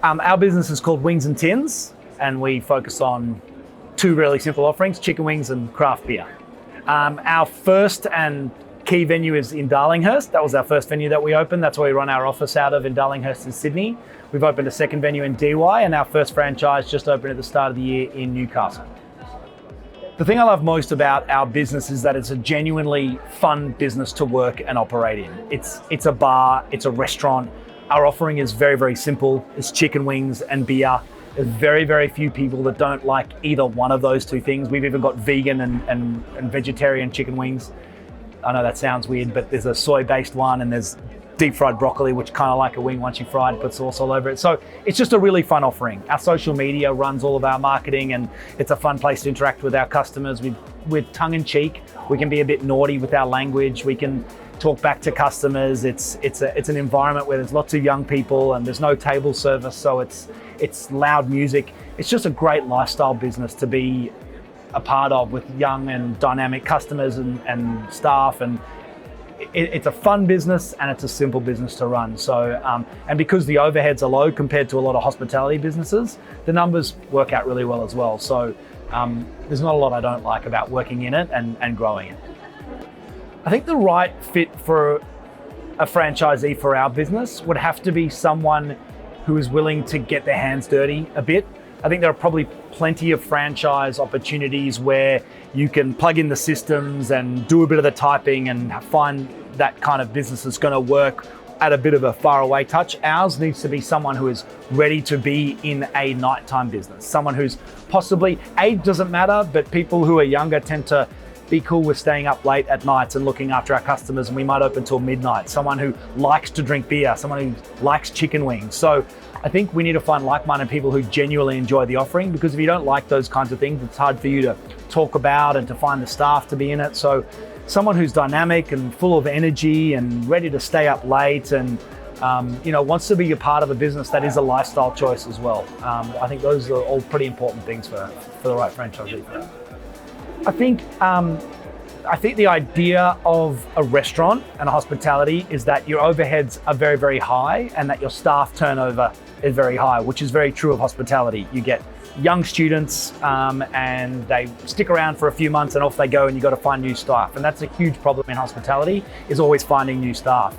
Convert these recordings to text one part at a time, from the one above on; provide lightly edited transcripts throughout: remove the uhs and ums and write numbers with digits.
Our business is called Wings and Tins, and we focus on two really simple offerings: chicken wings and craft beer. Our first and key venue is in Darlinghurst. That was our first venue that we opened. That's where we run our office out of in Darlinghurst in Sydney. We've opened a second venue in DY, and our first franchise just opened at the start of the year in Newcastle. The thing I love most about our business is that it's a genuinely fun business to work and operate in. It's a bar, it's a restaurant. Our offering is very, very simple. It's chicken wings and beer. There's very, very few people that don't like either one of those two things. We've even got vegan and vegetarian chicken wings. I know that sounds weird, but there's a soy-based one, and there's deep fried broccoli, which kind of like a wing once you fry it, put sauce all over it. So it's just a really fun offering. Our social media runs all of our marketing, and it's a fun place to interact with our customers. With tongue in cheek, we can be a bit naughty with our language. We can talk back to customers. It's an environment where there's lots of young people and there's no table service, so it's loud music. It's just a great lifestyle business to be a part of with young and dynamic customers and staff, and it's a fun business and it's a simple business to run. So, and because the overheads are low compared to a lot of hospitality businesses, the numbers work out really well as well. So there's not a lot I don't like about working in it and growing it. I think the right fit for a franchisee for our business would have to be someone who is willing to get their hands dirty a bit. I think there are probably plenty of franchise opportunities where you can plug in the systems and do a bit of the typing and find that kind of business that's going to work at a bit of a faraway touch. Ours needs to be someone who is ready to be in a nighttime business. Someone who's possibly, age doesn't matter, but people who are younger tend to be cool with staying up late at nights and looking after our customers, and we might open till midnight. Someone who likes to drink beer, someone who likes chicken wings. So I think we need to find like-minded people who genuinely enjoy the offering, because if you don't like those kinds of things, it's hard for you to talk about and to find the staff to be in it. So someone who's dynamic and full of energy and ready to stay up late and wants to be a part of a business that is a lifestyle choice as well. I think those are all pretty important things for the right franchisee. I think the idea of a restaurant and a hospitality is that your overheads are very, very high and that your staff turnover is very high, which is very true of hospitality. You get young students and they stick around for a few months and off they go, and you've got to find new staff. And that's a huge problem in hospitality, is always finding new staff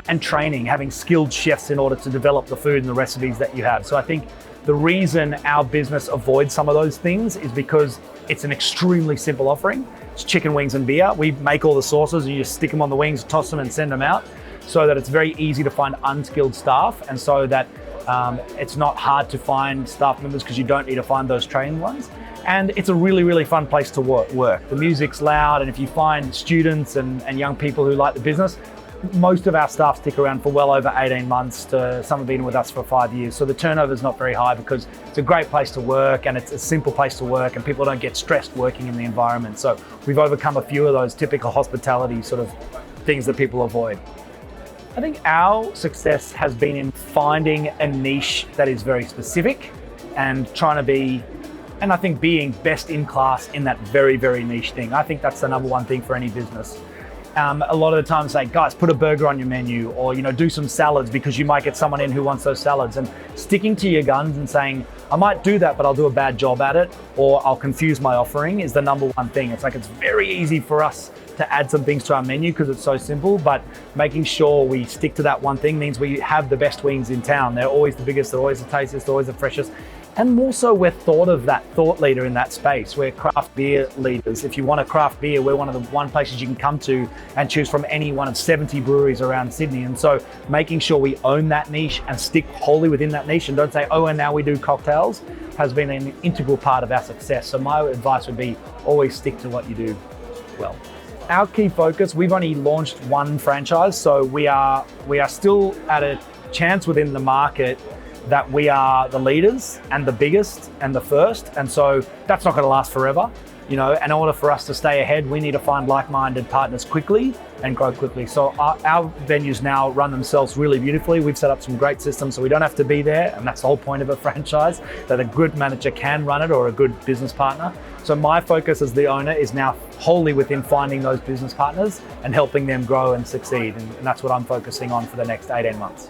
and training, having skilled chefs in order to develop the food and the recipes that you have. So I think the reason our business avoids some of those things is because it's an extremely simple offering. It's chicken wings and beer. We make all the sauces and you just stick them on the wings, toss them and send them out, so that it's very easy to find unskilled staff, and so that it's not hard to find staff members because you don't need to find those trained ones. And it's a really, really fun place to work. The music's loud, and if you find students and young people who like the business, most of our staff stick around for well over 18 months to some have been with us for 5 years. So the turnover is not very high because it's a great place to work and it's a simple place to work, and people don't get stressed working in the environment. So we've overcome a few of those typical hospitality sort of things that people avoid. I think our success has been in finding a niche that is very specific and trying to be, and I think being best in class in that very, very niche thing. I think that's the number one thing for any business. A lot of the time say, guys, put a burger on your menu, or do some salads, because you might get someone in who wants those salads. And sticking to your guns and saying, I might do that, but I'll do a bad job at it, or I'll confuse my offering, is the number one thing. It's very easy for us to add some things to our menu because it's so simple, but making sure we stick to that one thing means we have the best wings in town. They're always the biggest, they're always the tastiest, always the freshest. And more so, we're thought of that thought leader in that space. We're craft beer leaders. If you want a craft beer, we're one of the places you can come to and choose from any one of 70 breweries around Sydney. And so making sure we own that niche and stick wholly within that niche and don't say, oh, and now we do cocktails, has been an integral part of our success. So my advice would be always stick to what you do well. Our key focus, we've only launched one franchise, so we are still at a chance within the market that we are the leaders and the biggest and the first, and so that's not going to last forever. In order for us to stay ahead, we need to find like-minded partners quickly and grow quickly. So our venues now run themselves really beautifully. We've set up some great systems so we don't have to be there, and that's the whole point of a franchise, that a good manager can run it, or a good business partner. So my focus as the owner is now wholly within finding those business partners and helping them grow and succeed, and that's what I'm focusing on for the next 18 months.